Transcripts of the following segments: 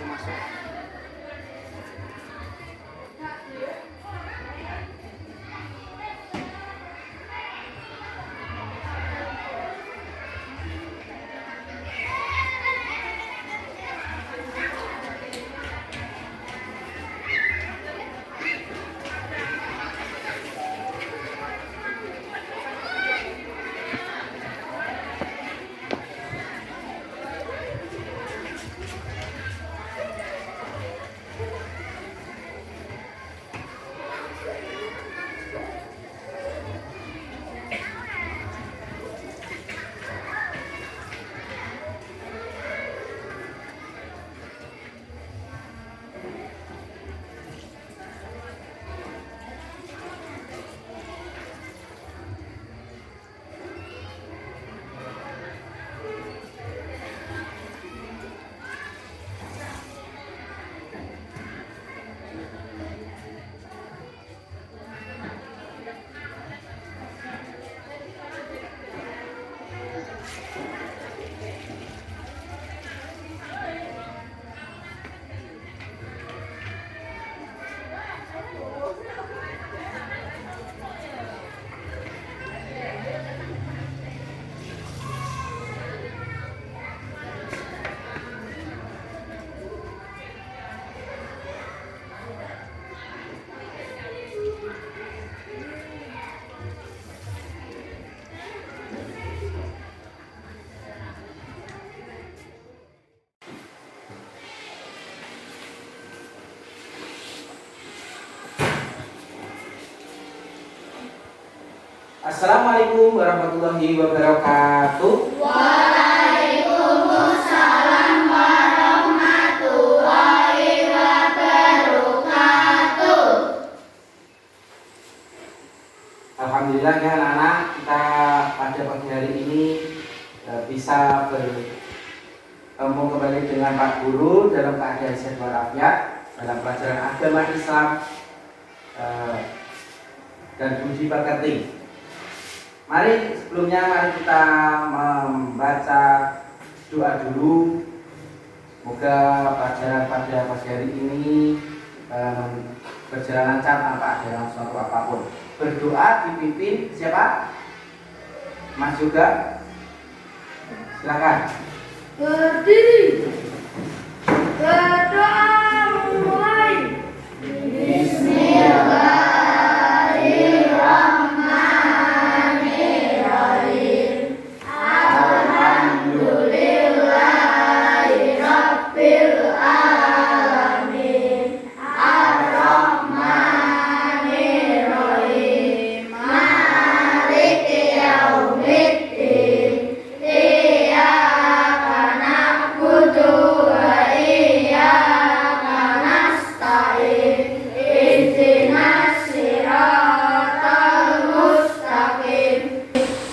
masuk. Assalamualaikum warahmatullahi wabarakatuh. Waalaikumsalam warahmatullahi wabarakatuh. Alhamdulillah ya anak-anak, kita pada pagi hari ini bisa bertemu kembali dengan Pak Guru dalam keadaan sehat walafiat dalam pelajaran agama Islam dan budi pekerti. Mari kita membaca doa dulu. Semoga pelajaran pada pagi hari ini berjalan lancar tanpa ada suatu apapun. Berdoa dipimpin siapa? Mas juga? Silakan. Berdiri. Berdoa mulai. Bismillahirrahmanirrahim. Alhamdulillahirabbil alamin. Ar-Rahmanirrahim. Maliki yaumiddin. Iyyaka na'budu wa iyyaka nasta'in. Ihdinas siratal mustaqim.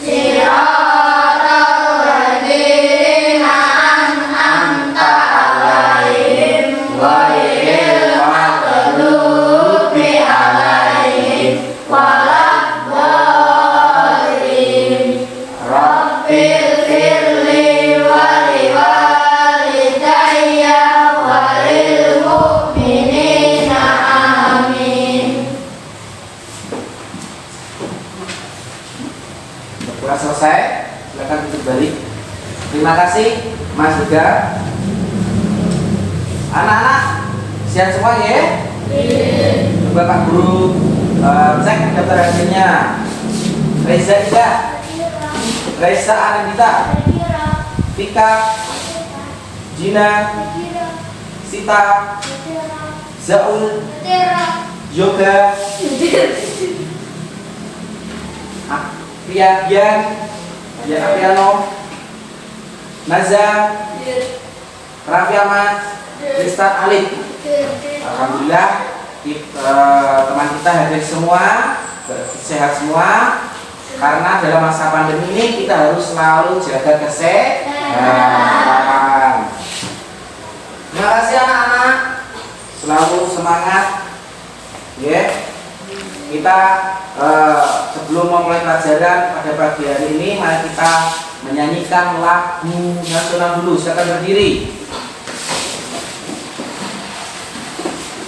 Siratal ladzina an'amta 'alaihim ghairil maghdubi 'alaihim waladdallin. Rabbil firli wa liwalidayya wa lil mu'minina amin. Sudah selesai, silakan duduk balik. Terima kasih Mas juga. Anak-anak siap semua ya? Coba Pak Guru cek daftar hasilnya. Reza Ida, Reza Anandita, Tika, Jina, Sita, Zaul, Yoga, Aprian, Apriano, Naza, Raffi Ahmad, Tristan Alif. Alhamdulillah teman kita hadir semua, sehat semua. Karena dalam masa pandemi ini kita harus selalu jaga kesehatan. Terima kasih anak-anak, selalu semangat. Ya, kita sebelum memulai pelajaran pada pagi hari ini, mari kita menyanyikan lagu nasional dulu. Silakan berdiri.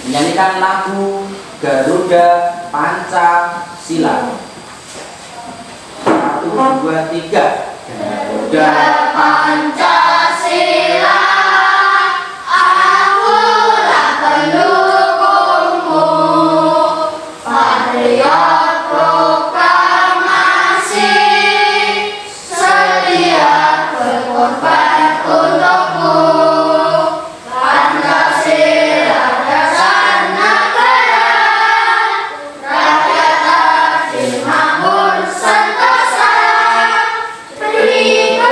menyanyikan lagu Garuda Pancasila. 1, 2, 3. Garuda Pancasila, akulah pendukungmu, patriot proklamasi, sedia berkorban untukmu. Pancasila dasar negara, rakyat adil makmur sentosa, pribadi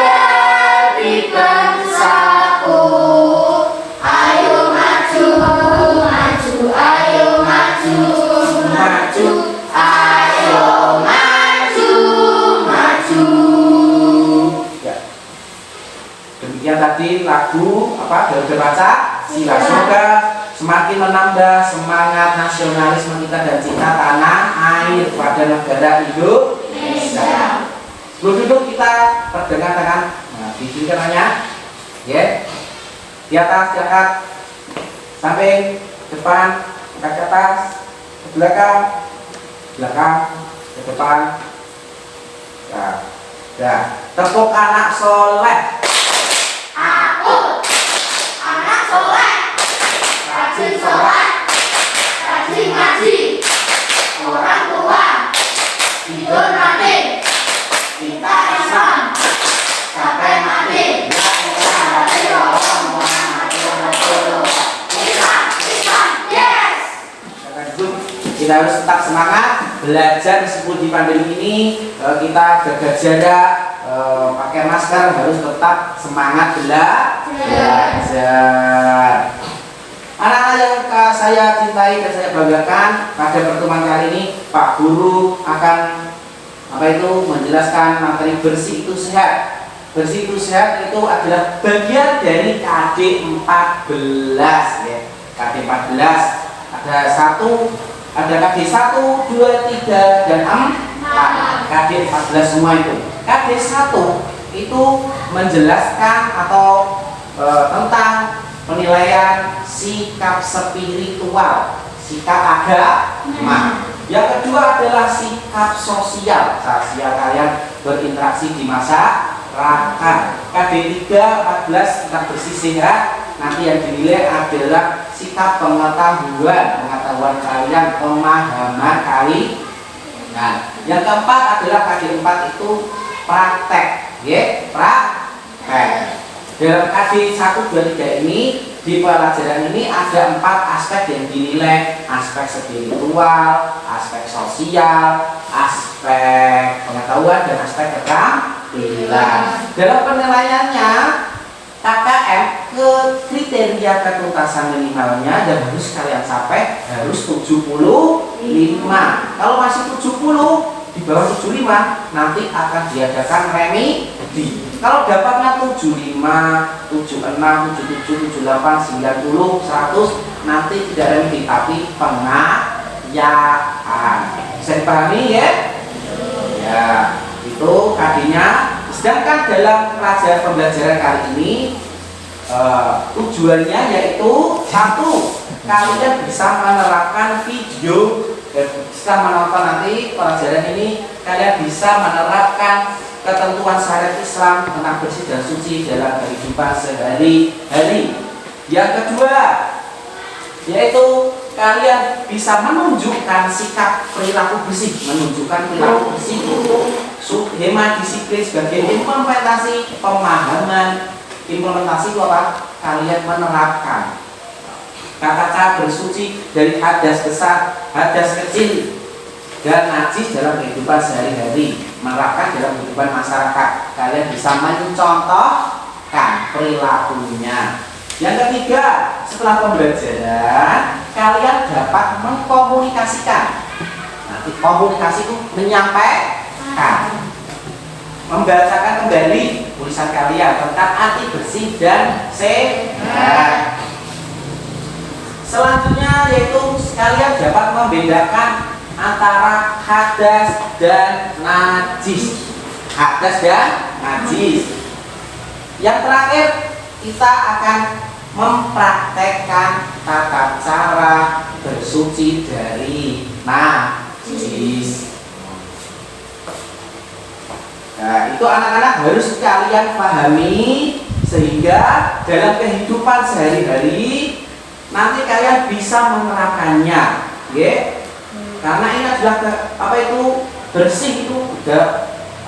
bangsaku. Ayo maju, maju, ayo maju, maju, ayo maju, maju. Ya. Demikian tadi lagu Garuda Pancasila. Semoga semakin menambah semangat nasionalisme kita dan cinta tanah air pada negara Indonesia. Sebelum duduk kita perdengar tangan. Nah, di sini kanannya, ya. Di atas, diangkat, samping, depan, angkat ke atas, ke belakang, ke depan. Ya. Tepuk anak soleh. Aku anak soleh, rajin sholat, rajin ngaji, orang tua tidur mati, kita Islam sampai mati. Islam, yes. Kita harus tetap semangat belajar meskipun di pandemi ini kita jaga jarak, pakai masker, harus tetap semangat belajar. Anak-anak yang saya cintai dan saya banggakan, pada pertemuan kali ini Pak Guru akan menjelaskan materi bersih itu sehat. Bersih itu sehat itu adalah bagian dari KD 14 ya. KD 14 ada KD 1, 2, 3 dan 4. KD 14 semua itu. KD 1 itu menjelaskan atau tentang penilaian sikap spiritual, sikap agama. Yang kedua adalah sikap sosial kalian berinteraksi di masyarakat. KD 3, 14 tentang bersih sehat. Nanti yang dinilai adalah sikap pengetahuan kalian, pemahaman kalian. Nah, yang keempat adalah KD 4 itu praktek, ya, praktek. Dalam KD 1, 2, 3 ini, di pelajaran ini ada 4 aspek yang dinilai: aspek spiritual, aspek sosial, aspek pengetahuan, dan aspek keterampilan. Dalam penilaiannya KKM kriteria ketuntasan minimalnya dan harus kalian capai harus 75. Kalau masih 70, di bawah 75 nanti akan diadakan remedi. Kalau dapatnya 75, 76, 77, 78, 90, 100 nanti tidak remedi tapi pengayaan. Bisa dipahami ya? Ya, itu KD-nya. Sedangkan dalam pembelajaran kali ini tujuannya yaitu 1, kalian bisa menerapkan video. Setelah menonton nanti pelajaran ini, kalian bisa menerapkan ketentuan syariat Islam tentang bersih dan suci dalam kehidupan sehari-hari. Yang kedua, yaitu kalian bisa menunjukkan sikap perilaku bersih, untuk hemat disiplin sebagai implementasi pemahaman. Implementasi itu apa? Kalian menerapkan kata-kata bersuci dari hadas besar, hadas kecil, dan najis dalam kehidupan sehari-hari, menerapkan dalam kehidupan masyarakat. Kalian bisa mencontohkan perilakunya. Yang ketiga, setelah pembelajaran, kalian dapat mengkomunikasikan. Nanti komunikasi itu menyampaikan, membacakan kembali tulisan kalian tentang anti bersih dan sehat. Selanjutnya yaitu kalian dapat membedakan antara hadas dan najis. Hadas dan najis. Yang terakhir, kita akan mempraktekkan tata cara bersuci dari najis. Nah, itu anak-anak harus kalian pahami sehingga dalam kehidupan sehari-hari nanti kalian bisa menerapkannya, ya. Karena ini adalah bersih itu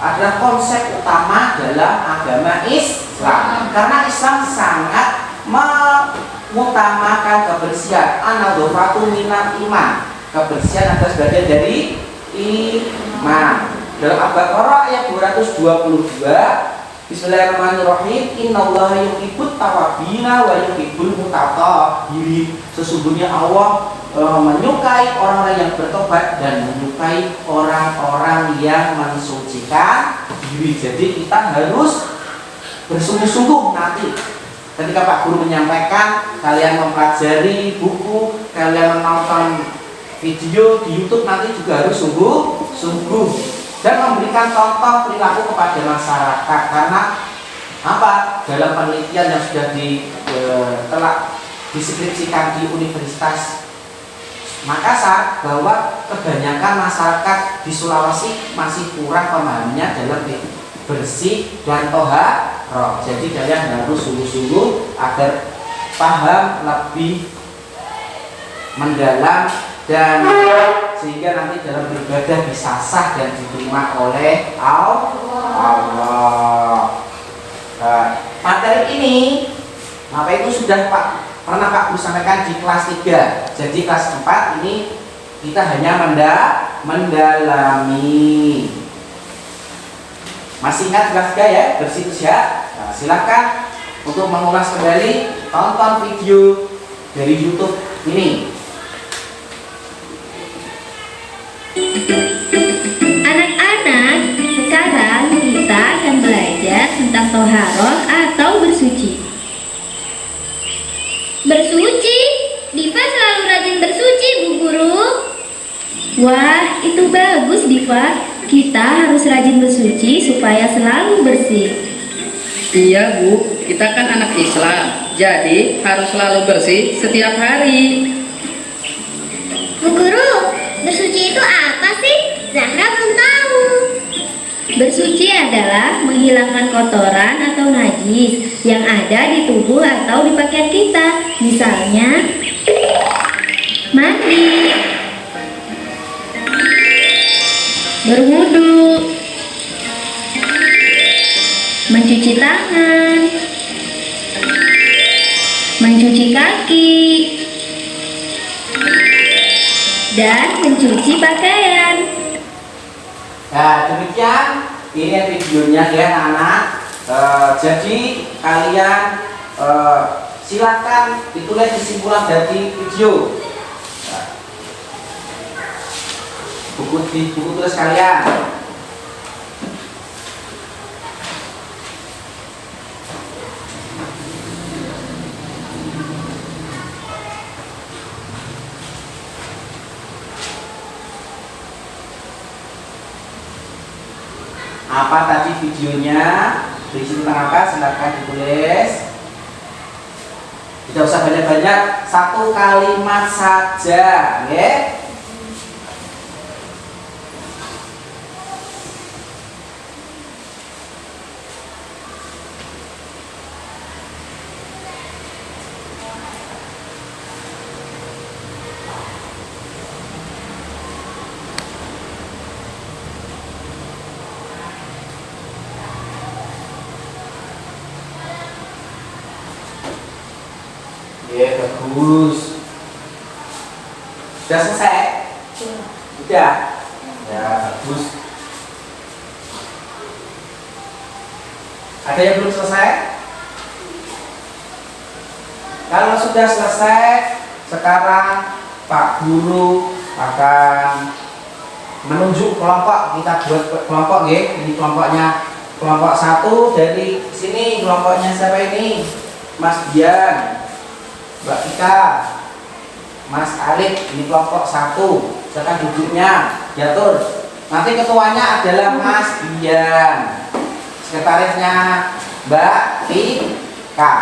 adalah konsep utama dalam agama Islam. Karena Islam sangat mengutamakan kebersihan. An-nadhafatu minal iman. Kebersihan adalah sebagian dari iman. Dalam Al-Baqarah ayat 222, Bismillahirrahmanirrahim, innallaha yuhibbut tawwabina wa yuhibbul mutatahhirin. Sesungguhnya Allah menyukai orang-orang yang bertobat dan menyukai orang-orang yang mensucikan diri. Jadi kita harus bersungguh-sungguh nanti ketika Pak Guru menyampaikan, kalian mempelajari buku, kalian menonton video di YouTube, nanti juga harus sungguh-sungguh dan memberikan contoh perilaku kepada masyarakat. Karena apa? Dalam penelitian yang sudah telah diskripsikan di Universitas Makassar, bahwa kebanyakan masyarakat di Sulawesi masih kurang pemahamannya dalam bersih dan toharo. Jadi kalian harus sungguh-sungguh agar paham lebih mendalam dan sehingga nanti dalam beribadah bisa sah dan diterima oleh Allah. Materi ini itu sudah pernah Pak Guru sampaikan di kelas 3. Jadi kelas 4 ini kita hanya mendalami. Masih ingat kelas 3 ya, bersih ya? Nah, silakan untuk mengulas kembali, tonton video dari YouTube ini. Anak-anak, sekarang kita akan belajar tentang toharoh atau bersuci. Bersuci? Diva selalu rajin bersuci, Bu Guru. Wah, itu bagus, Diva. Kita harus rajin bersuci supaya selalu bersih. Iya, Bu, kita kan anak Islam, jadi harus selalu bersih setiap hari. Bu Guru, bersuci itu apa sih? Zahra belum tahu. Bersuci adalah menghilangkan kotoran atau najis yang ada di tubuh atau di pakaian kita. Misalnya, mandi, berwudu, mencuci tangan, mencuci kaki, dan mencuci pakaian. Nah, demikian ini videonya ya anak-anak. Jadi kalian silakan ditulis kesimpulan dari video. Buku tulis kalian. Apa tadi videonya? Berisi tentang apa? Silakan ditulis. Tidak usah banyak-banyak, satu kalimat saja, ya. Ya, bagus. Sudah selesai? Sudah. Ya, bagus. Ada yang belum selesai? Kalau sudah selesai, sekarang Pak Guru akan menunjuk kelompok. Kita buat kelompok ya. Ini kelompoknya kelompok 1 dari sini. Kelompoknya siapa ini? Mas Dian, Mbak Ika, Mas Alif. Ini kelompok 1. Silakan duduknya diatur. Nanti ketuanya adalah Mas Dian, sekretarisnya Mbak Ika.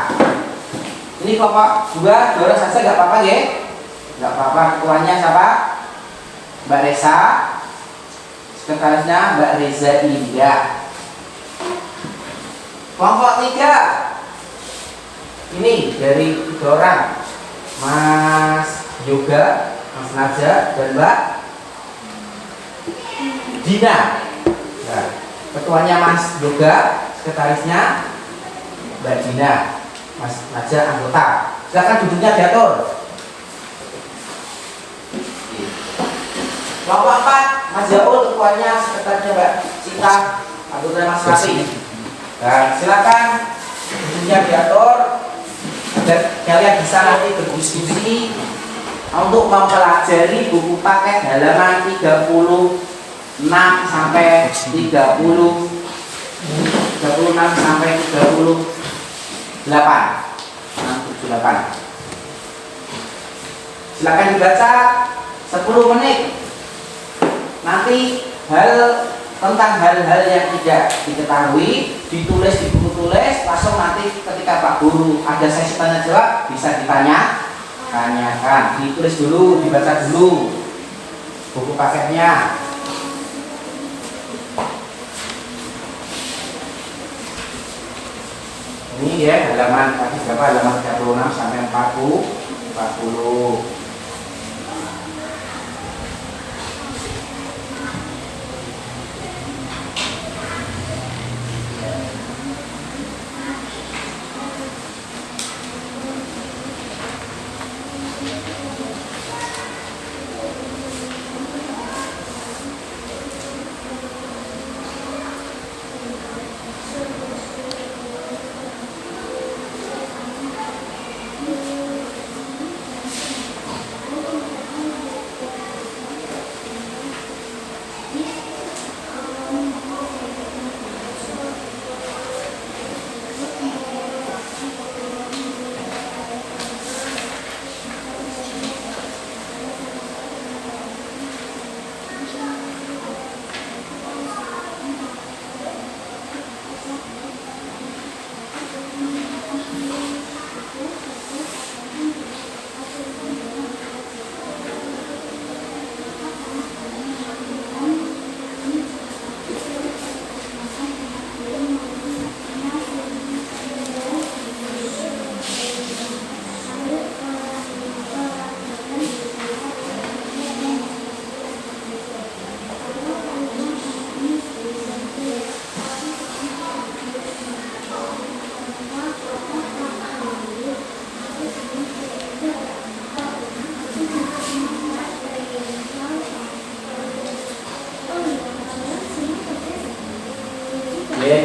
Ini kelompok 2 dorong saja nggak apa-apa ya? Nggak apa-apa. Ketuanya siapa? Mbak Resa. Sekretarisnya Mbak Reza Indah. Kelompok 3 ini dari 3 orang, Mas Yoga, Mas Naja, dan Mbak Dina. Nah, ketuanya Mas Yoga, sekretarisnya Mbak Dina, Mas Naja anggota. Silakan duduknya diatur. Kelompok 4 Mas Jaul, ketuanya, sekretarisnya Mbak Sita, anggota Mas Rafi. Nah, silakan duduknya diatur agar kalian bisa nanti berdiskusi untuk mempelajari buku paket halaman 36 sampai 36 sampai 38. Silakan dibaca 10 menit. Nanti tentang hal-hal yang tidak diketahui ditulis di buku tulis, langsung nanti ketika Pak Guru ada sesi tanya jawab bisa tanyakan, ditulis dulu, dibaca dulu buku paketnya. Ini ya halaman tadi berapa? Halaman 36 sampai 40.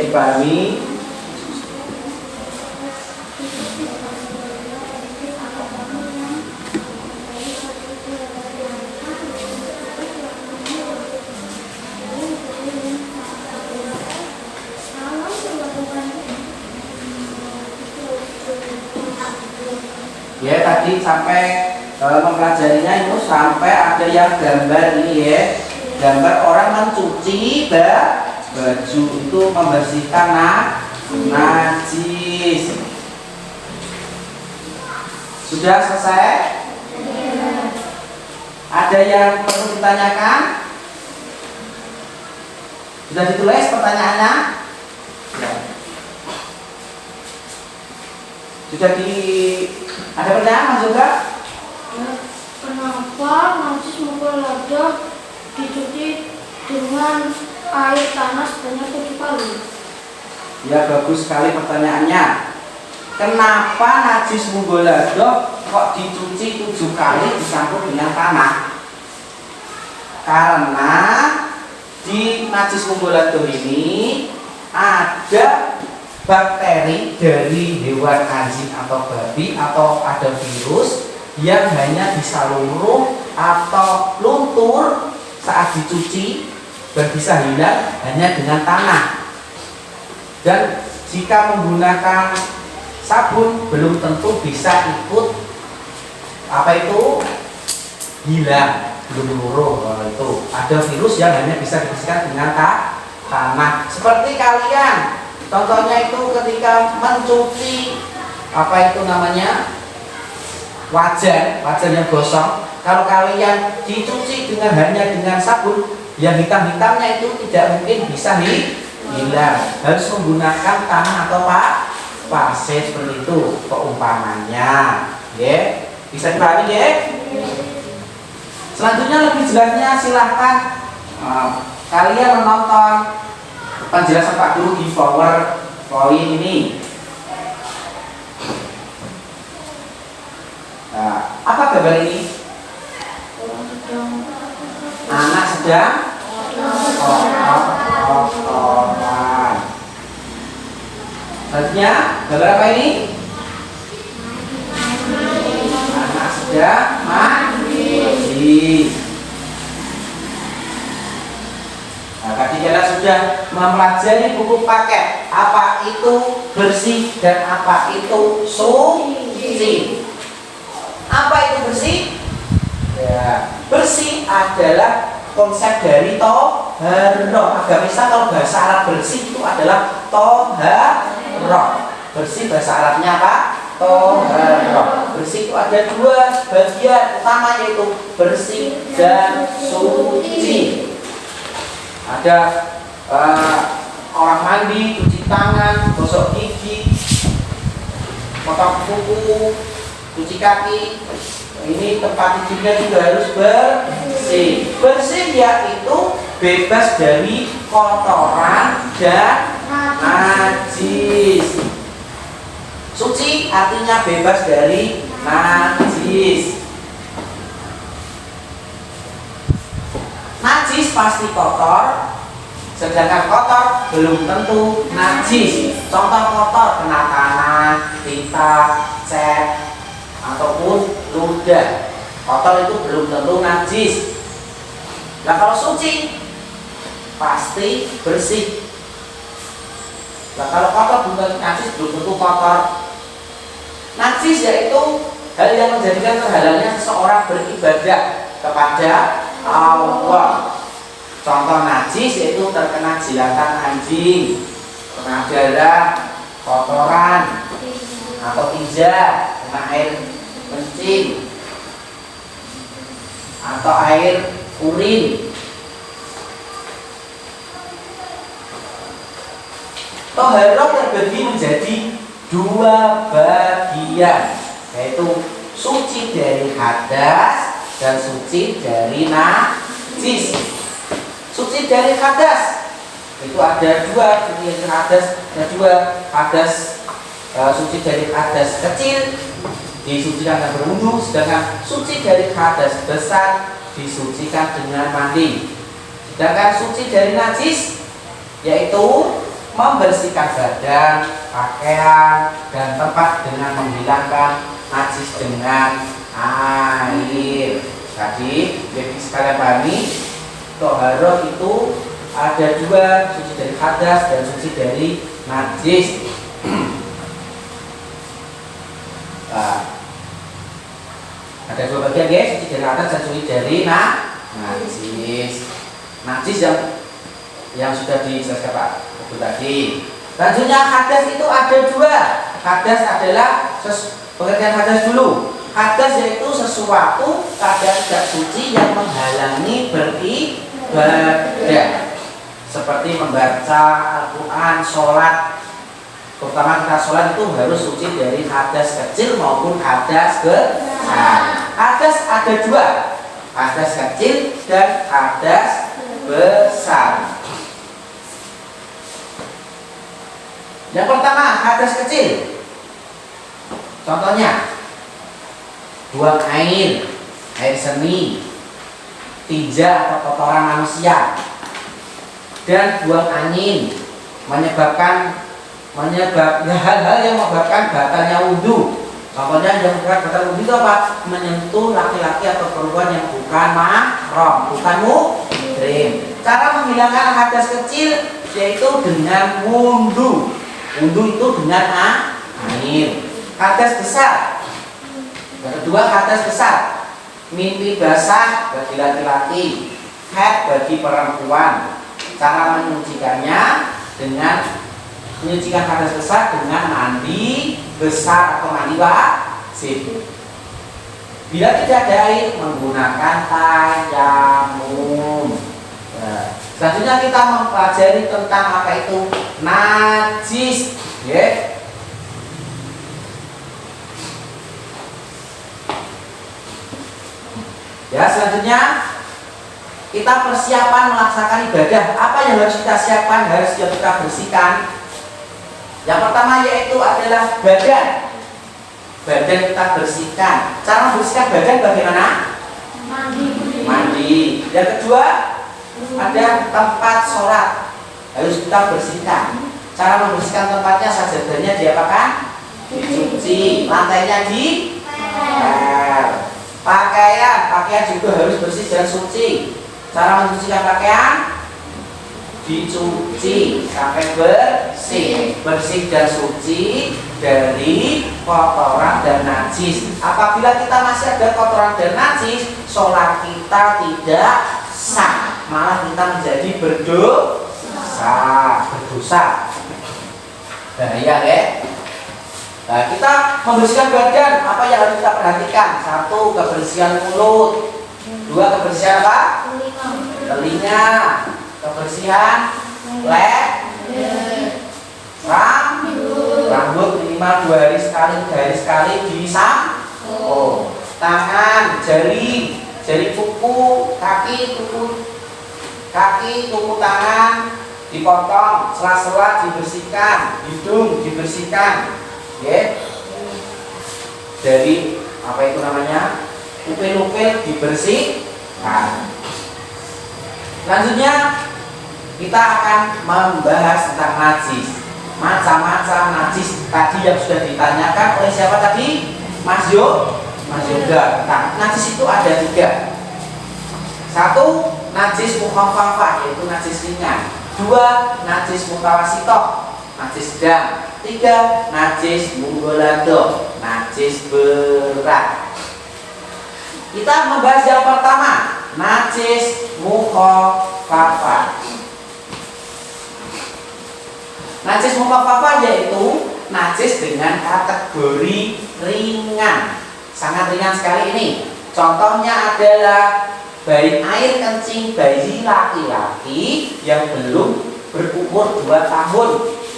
Dipahami. Ya tadi sampai mempelajarinya itu sampai ada yang gambar ini ya, gambar orang mencuci baju itu membersihkan najis. Sudah selesai? Ada yang perlu ditanyakan? Sudah ditulis pertanyaannya? Ya. Sudah ada pertanyaan Mas juga? Kenapa najis mukul wajah dicuci dengan air tanah sebanyak 7 kali? Ya bagus sekali pertanyaannya. Kenapa najis mugolado kok dicuci 7 kali dicampur dengan tanah? Karena di najis mugolado ini ada bakteri dari hewan anjing atau babi atau ada virus yang hanya bisa lumruh atau luntur saat dicuci dan bisa hilang hanya dengan tanah. Dan jika menggunakan sabun belum tentu bisa ikut hilang, belum luruh. Itu ada virus yang hanya bisa dibersihkan dengan tanah. Seperti kalian, contohnya itu ketika mencuci apa itu namanya, wajan yang gosong. Kalau kalian dicuci hanya dengan sabun, yang hitam-hitamnya itu tidak mungkin bisa hilang. Harus menggunakan tanah atau pasir seperti itu keumpamannya. Bisa dipahami ya? Selanjutnya lebih jelasnya silahkan kalian menonton penjelasan Pak Guru di PowerPoint ini. Nah, apa gambar ini? Anak sedang kotor-kotoran. Selanjutnya gambar apa ini? Anak sedang mandi. Nah, tadi kita sudah mempelajari buku paket. Apa itu bersih dan apa itu suci? Apa itu bersih? Ya, bersih adalah konsep dari toharoh. Agama Islam kalau bahasa Arab bersih itu adalah toharoh. Bersih bahasa Arabnya apa? Toharoh. Bersih itu ada dua bagian utama, yaitu bersih dan suci. Ada orang mandi, cuci tangan, gosok gigi, potong kuku, cuci kaki. Ini tempat tidurnya juga harus bersih. Bersih yaitu bebas dari kotoran dan najis. Suci artinya bebas dari najis. Najis pasti kotor, sedangkan kotor belum tentu najis. Contoh kotor kena tanah, tinta, cat, ataupun ludah. Kotor itu belum tentu najis. Nah, kalau suci pasti bersih. Nah, kalau kotor belum tentu najis, belum tentu kotor. Najis yaitu hal yang menjadikan terhalalnya seseorang beribadah kepada Allah. Contoh najis yaitu terkena jilatan anjing, kena darah, kotoran, atau pijat, kena air kencing, atau air urin. Toharoh terbagi menjadi dua bagian, yaitu suci dari hadas dan suci dari najis. Suci dari hadas itu ada dua, suci dari hadas ada dua. Hadas suci dari hadas kecil disucikan dengan berwudu, sedangkan suci dari hadas besar disucikan dengan mandi. Sedangkan suci dari najis yaitu membersihkan badan, pakaian, dan tempat dengan menghilangkan najis dengan air. Tadi jadi sekalian pahami, toharoh itu ada dua, suci dari hadas dan suci dari najis. Ada dua bagian ya, suci dari hadas dan suci dari najis. Najis yang sudah dijelaskan Pak Ibu tadi. Selanjutnya hadas itu ada dua. Hadas adalah pengertian hadas dulu. Hadas yaitu sesuatu keadaan tidak suci yang menghalangi beribadah, seperti membaca Al-Quran, sholat. Terutama kita sholat itu harus suci dari hadas kecil maupun hadas besar. Hadas ada dua, hadas kecil dan hadas besar. Yang pertama, hadas kecil. Contohnya, buang air seni, tinja atau kotoran manusia, dan buang angin, menyebabkan hal-hal yang menyebabkan batalnya wudu. Contohnya yang menyebabkan batal wudu itu apa? Menyentuh laki-laki atau perempuan yang bukan mahram, bukan muhrim. Cara menghilangkan hadas kecil yaitu dengan wudu. Wudu itu dengan air. Hadas besar. Yang kedua, hadas besar. Mimpi basah bagi laki-laki, haid bagi perempuan. Cara menyucikannya dengan menyucikan hadas besar dengan mandi besar atau mandi wajib. Bila tidak ada air, menggunakan tayamum. Nah, selanjutnya kita mempelajari tentang apa itu najis. Ya. Ya, selanjutnya kita persiapan melaksanakan ibadah. Apa yang harus kita siapkan, harus kita bersihkan. Yang pertama yaitu adalah badan. Badan kita bersihkan. Cara membersihkan badan bagaimana? Mandi. Yang kedua ada tempat sholat, harus kita bersihkan. Cara membersihkan tempatnya, sajadahnya diapakan? Dicuci. Lantainya di pakaian juga harus bersih dan suci. Cara mencucikan pakaian, dicuci sampai bersih dan suci dari kotoran dan najis. Apabila kita masih ada kotoran dan najis, sholat kita tidak sah, malah kita menjadi berdosa. Bahaya ya. Nah, kita membersihkan badan, apa yang harus kita perhatikan? 1. Kebersihan mulut. 2. Kebersihan apa? Telinga. Kebersihan rambut minimal 2 hari sekali, 3 hari sekali disampo. Tangan, jari kuku, kaki, kuku tangan dipotong, sela-sela dibersihkan, hidung dibersihkan. Ya. Dari apa itu namanya? Upil-upil dibersihkan. Selanjutnya kita akan membahas tentang najis. Macam-macam najis tadi yang sudah ditanyakan oleh siapa tadi? Mas Yoga. Nah, najis itu ada 3. 1. Najis mukhafafah, yaitu najis ringan. 2. Najis mutawasitoh, najis sedang. 3. Najis mughalladhoh, najis berat. Kita membahas yang pertama, najis mukhafafah. Najis mukhafafah yaitu najis dengan kategori ringan, sangat ringan sekali ini. Contohnya adalah baik air kencing bayi laki-laki yang belum berumur 2 tahun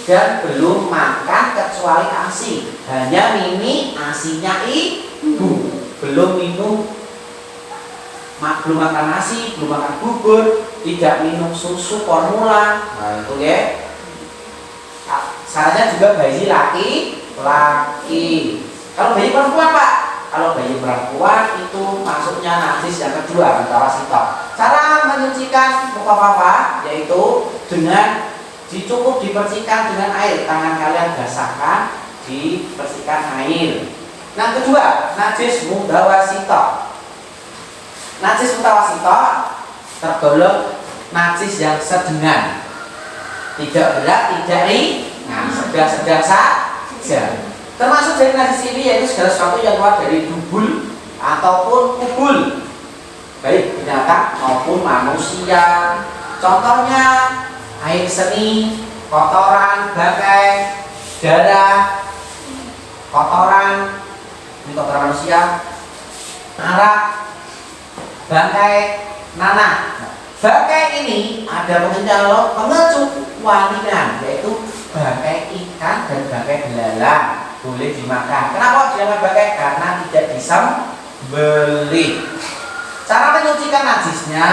dan belum makan kecuali ASI, hanya mini ASInya ibu, belum minum, belum makan nasi, belum makan bubur, tidak minum susu formula. Nah itu ya. Syaratnya juga bayi laki-laki. Kalau bayi perempuan Pak, kalau bayi perempuan itu masuknya najis yang kedua, mutawasitoh. Cara menyucikan mukhafafah yaitu dengan cukup dibersihkan dengan air, tangan kalian basahkan, dibersihkan air. Yang kedua, najis mutawasitoh. Najis mutawasitoh tergolong najis yang sedang, tidak berat, tidak ringan, sedang-sedang saja. Termasuk dari najis ini yaitu segala sesuatu yang keluar dari dubul ataupun kubul, baik binatang maupun manusia. Contohnya air seni, kotoran bangkai, darah, kotoran, ini kotoran manusia, arak, bangkai nanah. Bangkai ini ada pengecualian, yaitu bangkai ikan dan bangkai belalang boleh dimakan. Kenapa dinamakan bangkai? Karena tidak disembelih. Cara menyucikan najisnya,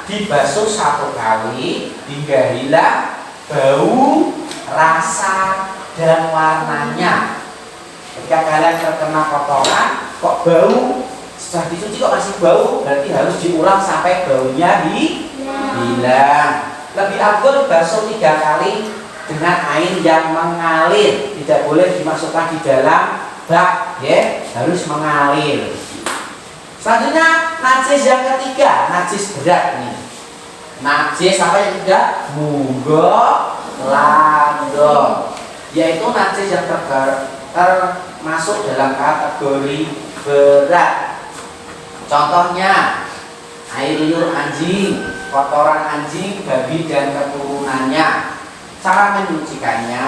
dibasuh 1 kali hingga hilang bau, rasa, dan warnanya. Ketika kalian terkena kotoran kok bau, setelah dicuci kok masih bau, berarti harus diulang sampai baunya hilang. Lebih afdol basuh 3 kali dengan air yang mengalir, tidak boleh dimasukkan di dalam bak, ya, harus mengalir. Selanjutnya najis yang ketiga, najis berat nih. Najis apa yang ketiga? Mughalladhoh, yaitu najis yang termasuk dalam kategori berat. Contohnya air liur anjing, kotoran anjing, babi dan keturunannya. Cara menyucikannya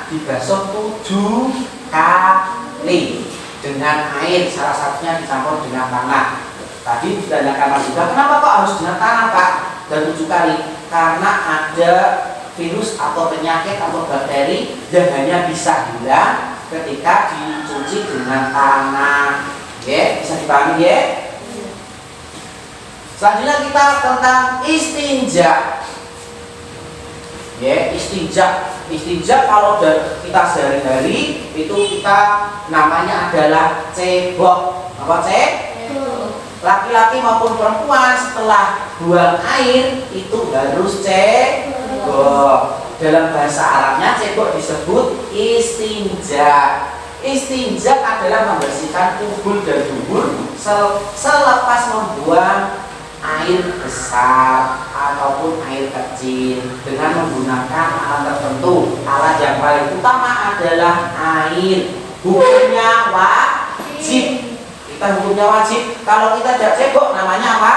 dibasuh 7 kali dengan air, salah satunya dicampur dengan tanah. Tadi ditanyakan juga, kenapa kok harus dengan tanah Pak? Dan 7 kali? Karena ada virus atau penyakit atau bakteri yang hanya bisa hilang ketika dicuci dengan tanah. Ya, bisa dipahami ya? Selanjutnya kita tentang istinja. Ya, istinja kalau kita sehari-hari itu kita namanya adalah cebok. Apa cebok? Laki-laki maupun perempuan setelah buang air itu harus cebok. Dalam bahasa Arabnya cebok disebut istinja. Istinja adalah membersihkan kubul dan dubur selepas membuang air besar ataupun air kecil dengan menggunakan alat tertentu. Alat yang paling utama adalah air. Hukumnya wajib. Kita hukumnya wajib. Kalau kita tidak cebok namanya apa?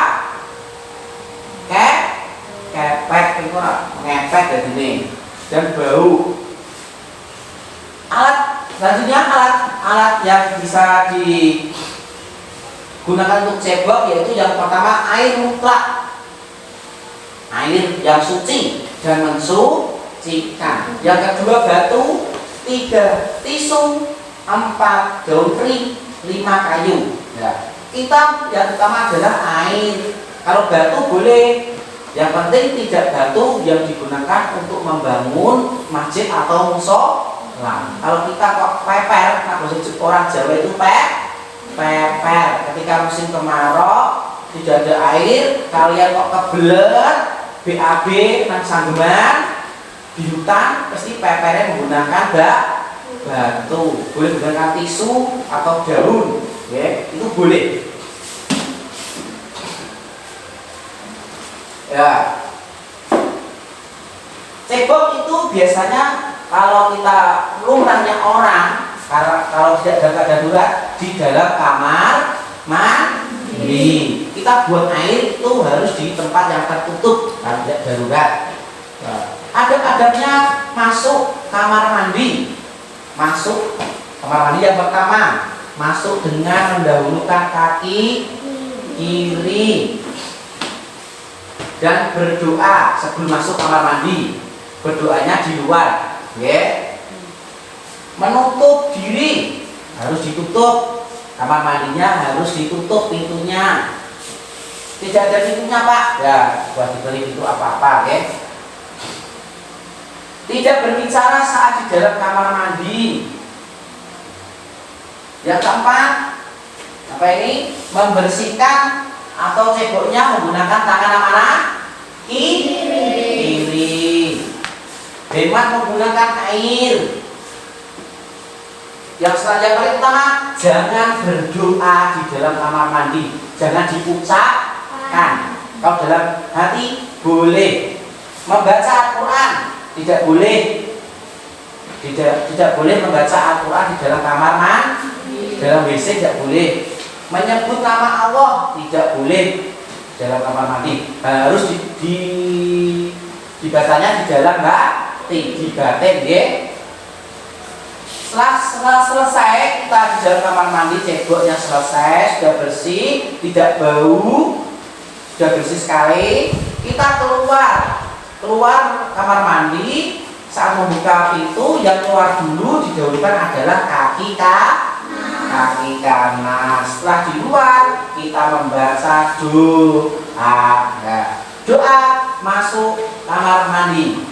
Kepek, itu ngepek dari ini dan bau. Selanjutnya alat yang bisa digunakan untuk cebok yaitu yang pertama air mutlak, air yang suci dan mensucikan. Yang kedua batu, 3 tisu, 4 daun kering, 5 kayu. Ya. Kita yang utama adalah air. Kalau batu boleh, yang penting tidak batu yang digunakan untuk membangun masjid atau musola. Kalau kita kok peper, nah orang Jawa itu peper. Ketika musim kemarau tidak ada air, kalian kok kebelet BAB nang sanggeman di hutan, pasti pepernya menggunakan batu. Boleh menggunakan tisu atau daun, ya itu boleh. Ya, cebok itu biasanya kalau kita lumrahnya orang, kalau tidak darurat di dalam kamar mandi, kita buang air itu harus di tempat yang tertutup kalau tidak darurat. Adab-adabnya masuk kamar mandi. Masuk kamar mandi yang pertama, masuk dengan mendahulukan kaki kiri dan berdoa sebelum masuk kamar mandi. Berdoanya di luar. Ya, menutup diri harus ditutup, kamar mandinya harus ditutup pintunya. Tidak ada pintunya Pak, ya buat dibeli itu apa-apa, ya. Tidak berbicara saat di dalam kamar mandi. Yang keempat, apa ini? Membersihkan atau ceboknya menggunakan tangan mana? Kiri. Hemat menggunakan air. Yang selanjutnya paling utama, jangan berdoa di dalam kamar mandi, jangan diucapkan. Kalau dalam hati boleh. Membaca Al-Quran tidak boleh. Tidak boleh membaca Al-Quran di dalam kamar mandi, dalam WC tidak boleh. Menyebut nama Allah tidak boleh dalam kamar mandi. Harus dibacanya di dalam di batin, ya. Setelah selesai kita di dalam kamar mandi, ceboknya selesai, sudah bersih, tidak bau, sudah bersih sekali, kita keluar kamar mandi. Saat membuka pintu, yang keluar dulu didahulukan adalah kaki kanan. Setelah di luar kita membaca doa masuk kamar mandi.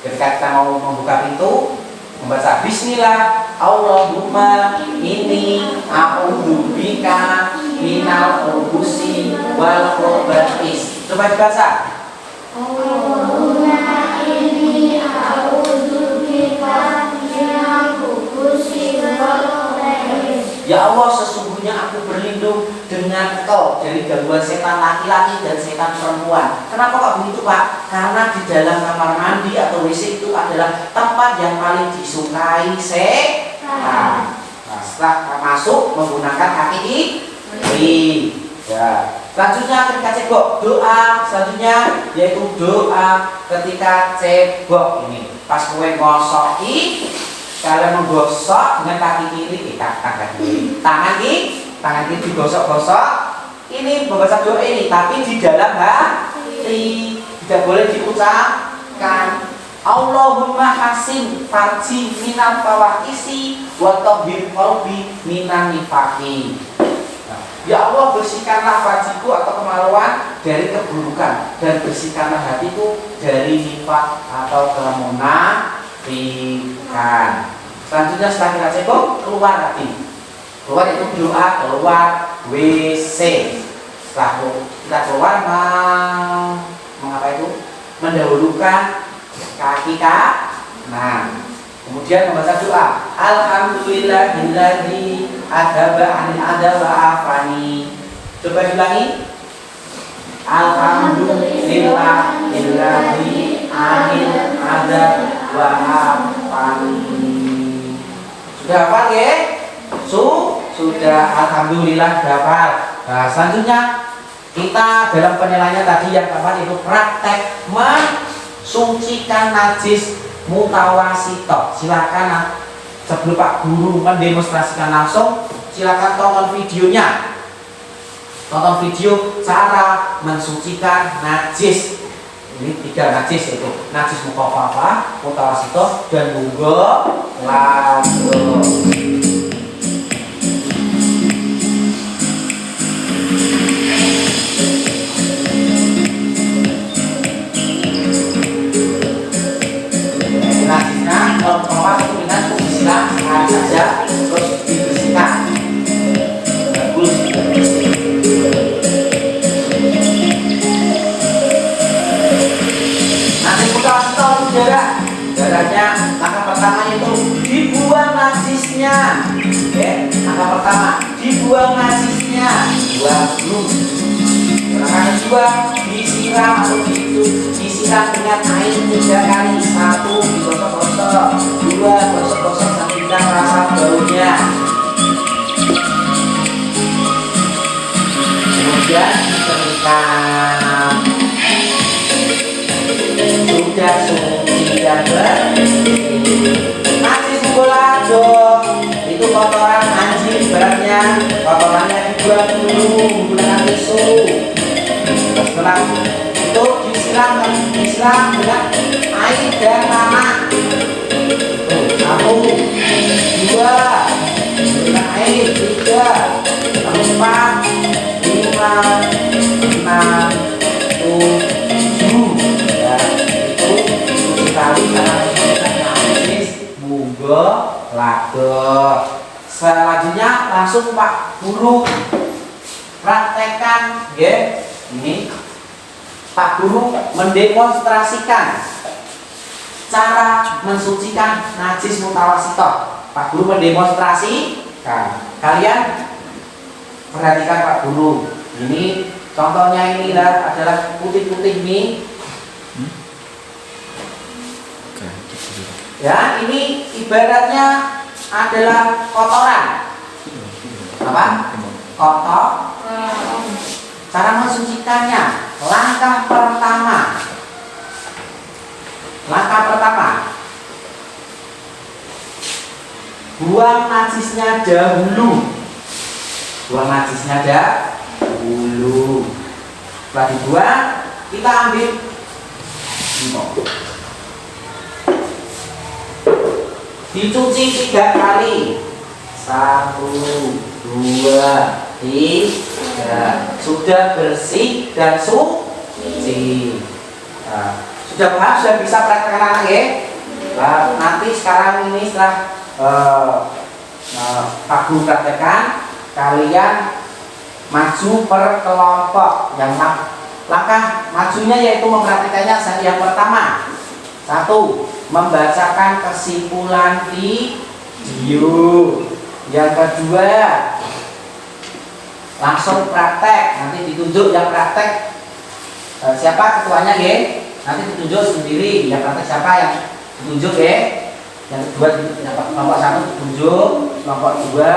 Ketika kita mau membuka pintu, membaca Bismillah, Allahumma inni a'udzubika minal khubusi wal khaba'is. Coba dibaca. Allahumma inni a'udzubika minal khubusi wal khaba'is. Ya Allah, sesungguhnya aku berlindung dengan Engkau dari gangguan setan laki-laki dan setan perempuan. Kenapa kok begitu Pak? Karena di dalam kamar mandi atau WC itu adalah tempat yang paling disukai setan. Nah, setelah masuk menggunakan kaki kiri. Ya. Selanjutnya ketika cebok, doa selanjutnya yaitu doa ketika cebok ini. Pas kue ngosoki, kalian menggosok dengan kaki kiri, kaki kiri, tangan kiri digosok-gosok. Ini membaca doa ini, tapi di dalam hati, tidak boleh diucapkan. Allahumma hasin farji minal fawahisi wa tahhir qalbi minan nifaqi. Ya Allah, bersihkanlah farjiku atau kemaluan dari keburukan dan bersihkanlah hatiku dari nifak atau kemunafikan. Selanjutnya setelah kita cebok, keluar hati. Keluar itu doa keluar WC. Setelah kita keluar mengapa itu? Mendahulukan kaki kanan. Kemudian membaca doa Alhamdulillahilladzi adaba anil ada wa afani. Coba diulangi. Alhamdulillahilladzi anil ada wa afani. Sudah hafal ya? Sudah, alhamdulillah sudah hafal. Nah, selanjutnya kita dalam penilaiannya tadi yang keempat itu praktek mensucikan najis mutawasito. Silakan sebelum Pak Guru mendemonstrasikan langsung, silakan tonton videonya. Tonton video cara mensucikan najis. Ini 3 najis itu. Najis mukhaffafah, mutawasito, dan mughalladhah. Najisnya kalau mukhaffafah itu dengan disiram air saja terus dibersihkan. Bagus. Najis mutawasito darahnya langkah pertama itu dibuang najisnya. Langkah pertama dibuang najisnya, buang dulu. Langkah kedua disiram atau disiram dengan air 3 kali. 1 digosok-gosok, 2 gosok-gosok sampai hilang rasa baunya. Kemudian dikeringkan. Sudah suci dan bersih. Najis mughalladhah itu kotoran anjing, ibaratnya kotorannya dibuang dulu menggunakan tisu. Setelah itu disiram dengan air dan tanah. 1, 2 dengan air, 3, 4, 5, 6, 7. Ya, itu sekali cara najis mughalladhah. Selanjutnya langsung Pak Guru praktekkan, ya. Ini Pak Guru mendemonstrasikan cara mensucikan najis mutawasito. Pak Guru mendemonstrasikan. Kalian perhatikan Pak Guru. Ini contohnya adalah putih-putih ini. Ya, ini ibaratnya adalah kotoran. Apa? Kotoran. Cara mensucikannya, langkah pertama, buang najisnya dahulu. Setelah dibuang, kita ambil dicuci 3 kali. 1, 2, 3. Sudah bersih dan suci. Nah, sudah paham, sudah bisa praktekkan anak ya. Nah, nanti sekarang ini setelah Pak Guru praktekkan, kalian maju per kelompok. Yang langkah majunya yaitu memperhatikannya. Yang pertama, 1, membacakan kesimpulan video. Yang kedua, langsung praktek. Nanti ditunjuk yang praktek siapa ketuanya ya. Nanti ditunjuk sendiri. Yang praktek siapa yang ditunjuk ya. Yang kedua kelompok 1 ditunjuk, kelompok 2,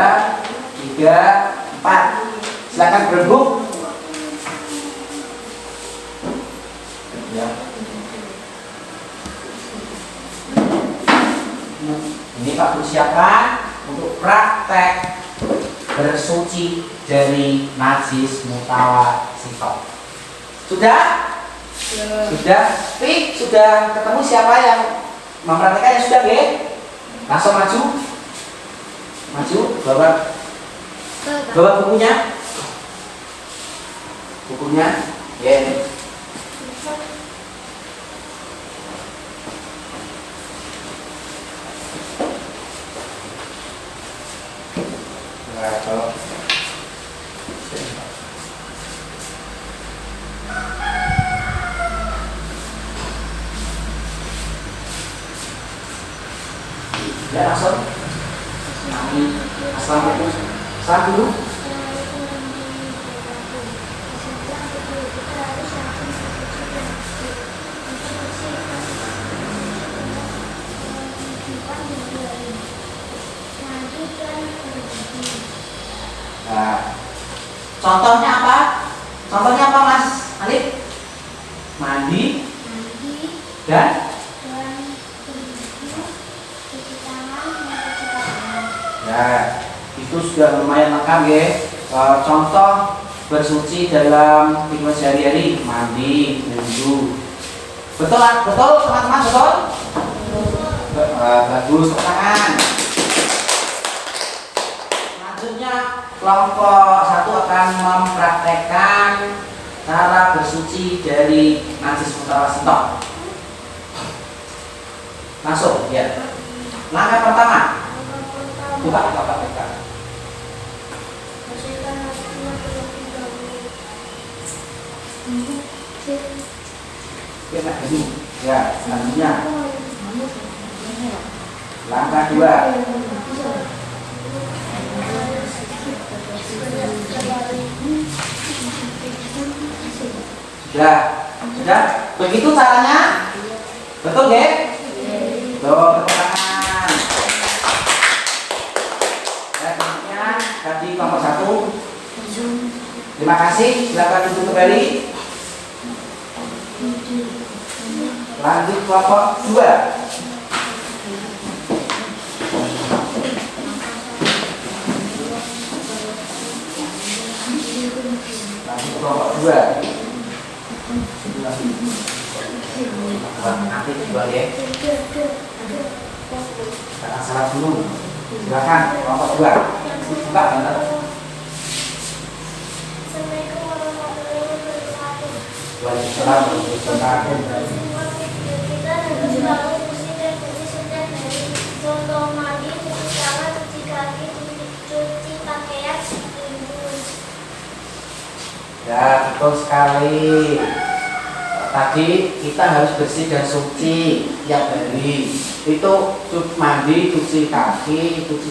3, 4. Silakan berebut Ini Pak Guru siapkan untuk praktek bersuci dari najis mutawasito. Sudah? Sudah. Tapi sudah ketemu siapa yang mempraktekkannya sudah, ya? Langsung maju. Maju, bawa bukunya. Bukunya, ya. Nah, kalau ya langsung. Assalamualaikum. Salam dulu. Nah, contohnya apa? Contohnya apa, Mas Alif? Mandi dan ya, itu sudah lumayan lengkap, ya. Contoh bersuci dalam kehidupan sehari-hari, mandi, wudhu. Betul, betul teman-teman, betul? Bagus, tangan. Selanjutnya kelompok 1 akan mempraktekkan cara bersuci dari najis mutawasito. Langsung, ya. Langkah pertama. Buka. Ya, selanjutnya langkah 2. Sudah. Begitu caranya. Betul, ya? Tuh, tepuk tangan. Tadi kelompok 1. Terima kasih. Silakan duduk kembali. Lanjut kelompok 2. Lanjut kelompok 2. Nanti juga, ya. Jangan salah dulu. Silakan kelompok 2. Buka, benar. Waalaikumsalam warahmatullahi wabarakatuh. Contoh mandi, cuci tangan, cuci kaki, cuci pakaian, Ya, betul sekali. Tadi kita harus bersih dan suci tiap hari. Itu mandi, cuci kaki, cuci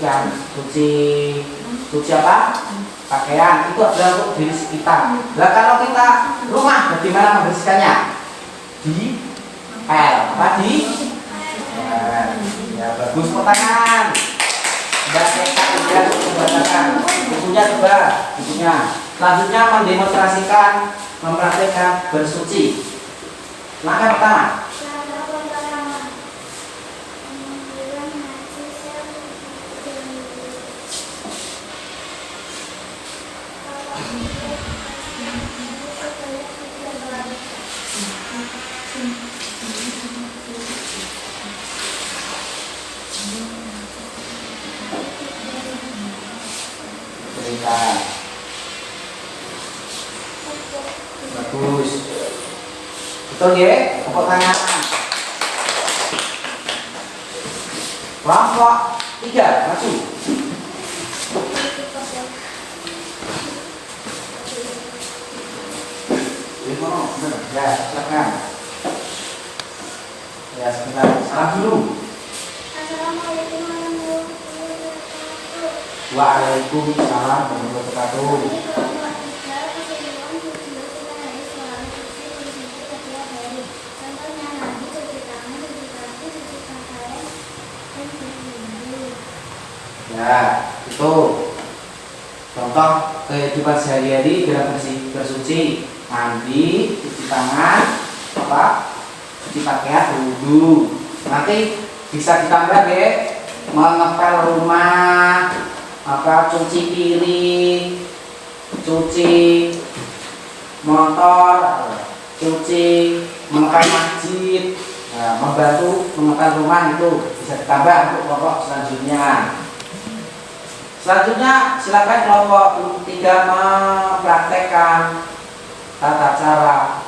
apa? Pakaian. Itu adalah untuk diri kita. Nah, kalau kita rumah, bagaimana membersihkannya? Di pel. Tadi? Ya, bagus, tangan. Bukunya coba, bukunya. Selanjutnya mendemonstrasikan, mempraktikkan bersuci. Langkah pertama. Cerita. Bagus. Betul, ya? Tepuk tangan. Kelompok 3, maju. Ya, silakan. Ya, sebentar. Salam dulu. Assalamualaikum warahmatullahi wabarakatuh. Waalaikumsalam warahmatullahi wabarakatuh. Ya, itu contoh kehidupan sehari-hari dalam bersuci, mandi, cuci tangan, cuci pakaian, wudhu. Nanti bisa ditambah, ya. mengepel rumah, cuci piring, cuci motor, cuci mengepel masjid, membantu mengepel rumah itu bisa ditambah untuk kelompok selanjutnya. Selanjutnya silakan kelompok 3 mempraktekkan tata cara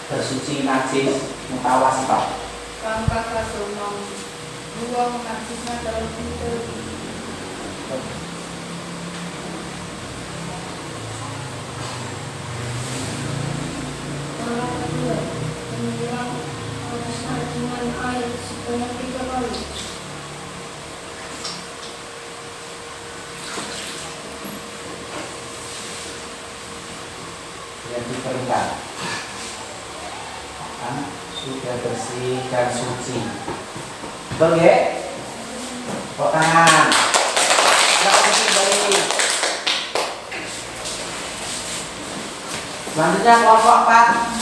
bersuci najis mutawasithah. Langkah 1 membuang najisnya dalam pintu. Langkah 2 menyiram najisnya dengan air sebanyak 3 kali. Yang diberikan sudah bersih dan suci. Betul ya? Tepuk tangan. Selanjutnya kelompok 4.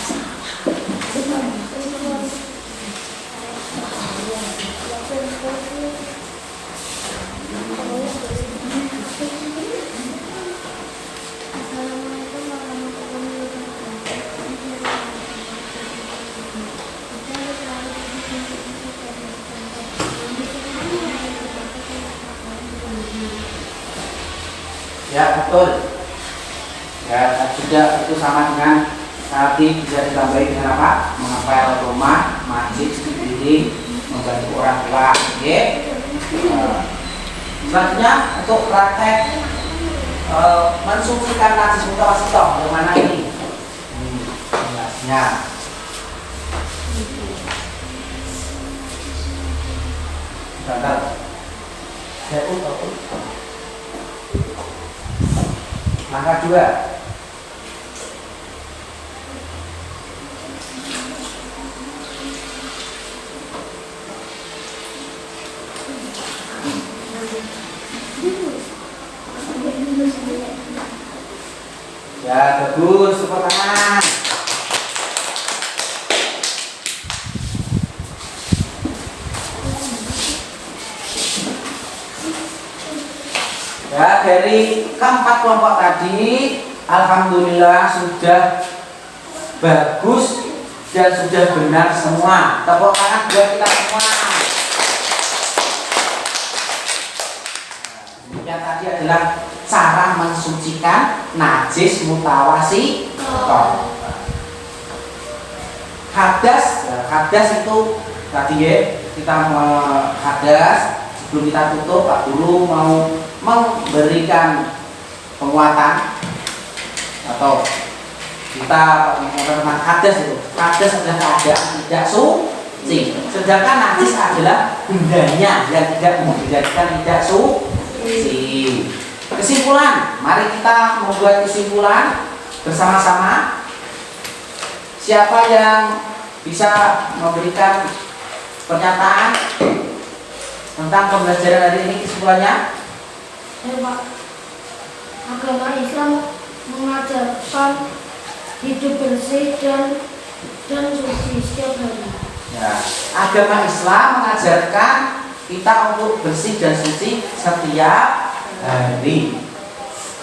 Ya betul. Ya juga itu sama dengan nanti bisa ditambahi dengan apa? Mengepel rumah, masjid, diri, membantu orang tua. Oke. Selanjutnya untuk praktek mensucikan najis mutawasithah. Yang mana ini? Jelasnya. Bentar. Langkah 2. Ya bagus, tepuk tangan. Ya, dari keempat kelompok tadi alhamdulillah sudah bagus dan sudah benar semua. Tepuk tangan buat kita semua. Yang tadi adalah cara mensucikan najis mutawasithah. Hadas itu tadi ya, kita hadas. Sebelum kita tutup, Pak Guru mau memberikan penguatan atau kita teman hadas itu. Hadas adalah keadaan tidak suci, sedangkan najis adalah bendanya yang tidak menjadikan tidak suci. Kesimpulan, mari kita membuat kesimpulan bersama-sama. Siapa yang bisa memberikan pernyataan tentang pembelajaran hari ini, kesimpulannya? Pak, agama Islam mengajarkan hidup bersih dan suci setiap hari. Ya, agama Islam mengajarkan kita untuk bersih dan suci setiap hari.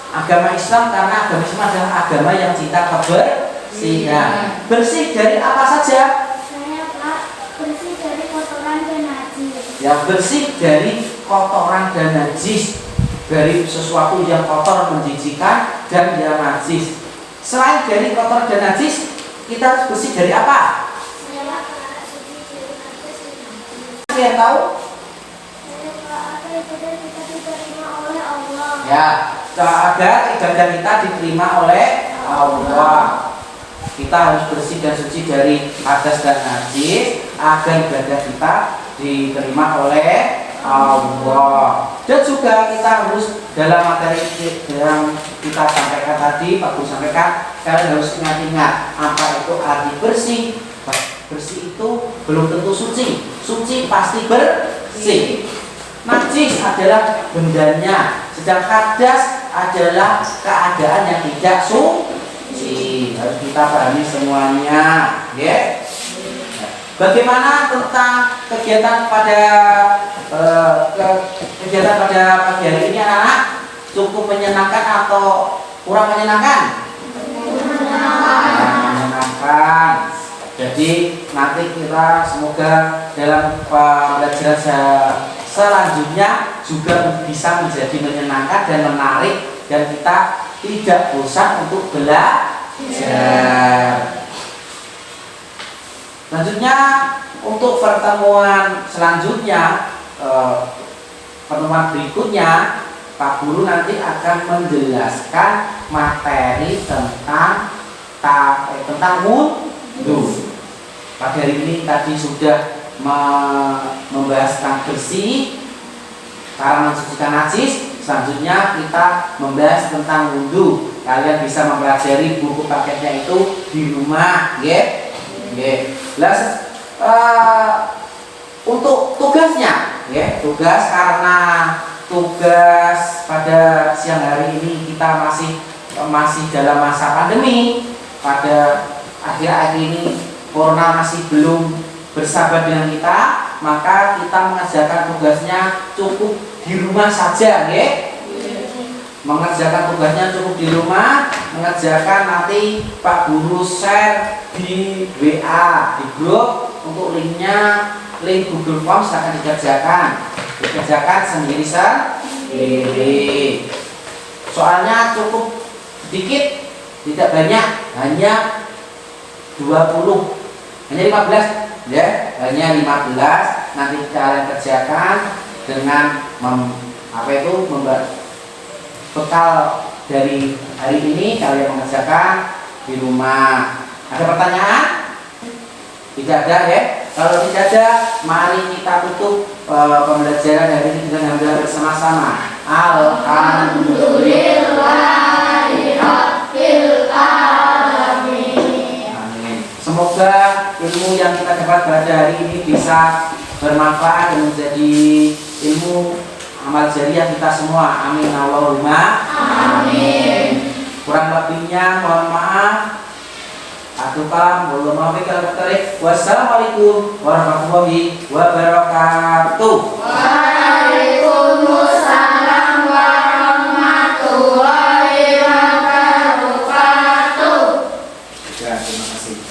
Agama Islam karena agama Islam adalah agama yang cinta kebersihan. Bersih dari apa saja? Saya Pak, bersih dari kotoran dan najis. Yang bersih dari kotoran dan najis, dari sesuatu yang kotor, menjijikan dan yang najis. Selain dari kotor dan najis, kita harus bersih dari apa? Saya Pak, suci dari najis dan najis. Yang tahu? Saya Pak, agar ibadah kita diterima oleh Allah. Ya, agar ibadah kita diterima oleh Allah. Kita harus bersih dan suci dari hadas dan najis agar ibadah kita diterima oleh Allah. Dan juga kita harus dalam materi yang kita sampaikan tadi, Pak Guru sampaikan, kalian harus ingat-ingat apa itu arti bersih. Bersih itu belum tentu suci. Suci pasti bersih. Najis adalah bendanya, sedang hadas adalah keadaan yang tidak suci. Harus kita pahami semuanya, ya. Bagaimana tentang kegiatan pada kegiatan pada pagi hari ini anak-anak cukup menyenangkan atau kurang menyenangkan? Menyenangkan. Jadi nanti kita semoga dalam pembelajaran selanjutnya juga bisa menjadi menyenangkan dan menarik dan kita tidak bosan untuk belajar. Selanjutnya untuk pertemuan selanjutnya, pertemuan berikutnya Pak Guru nanti akan menjelaskan materi tentang wudhu. Pada hari ini tadi sudah membahas tentang bersih, cara mensucikan najis. Selanjutnya kita membahas tentang wudhu. Kalian bisa mempelajari buku paketnya itu di rumah, ya. Untuk tugasnya, ya, karena tugas pada siang hari ini kita masih dalam masa pandemi. Pada akhir-akhir ini corona masih belum bersahabat dengan kita, maka kita mengerjakan tugasnya cukup di rumah saja, ya. Mengerjakan tugasnya cukup di rumah, mengerjakan nanti Pak Guru share di WA, di grup untuk link Google Forms akan dikerjakan sendiri. Soalnya cukup sedikit, tidak banyak, hanya 20, hanya 15, ya, hanya 15. Nanti kalian kerjakan dengan bekal dari hari ini kalian mengerjakan di rumah. Ada pertanyaan? Tidak ada, ya? Kalau tidak ada, mari kita tutup pembelajaran hari ini dengan hamdalah bersama-sama. Alhamdulillahirabbil alamin. Amin. Semoga ilmu yang kita dapat pada hari ini bisa bermanfaat dan menjadi ilmu amal jariah kita semua. Amin Allahumma amin. Kurang lebihnya mohon maaf. Wassalamualaikum warahmatullahi wabarakatuh. Waalaikumsalam warahmatullahi wabarakatuh. Ya, terima kasih.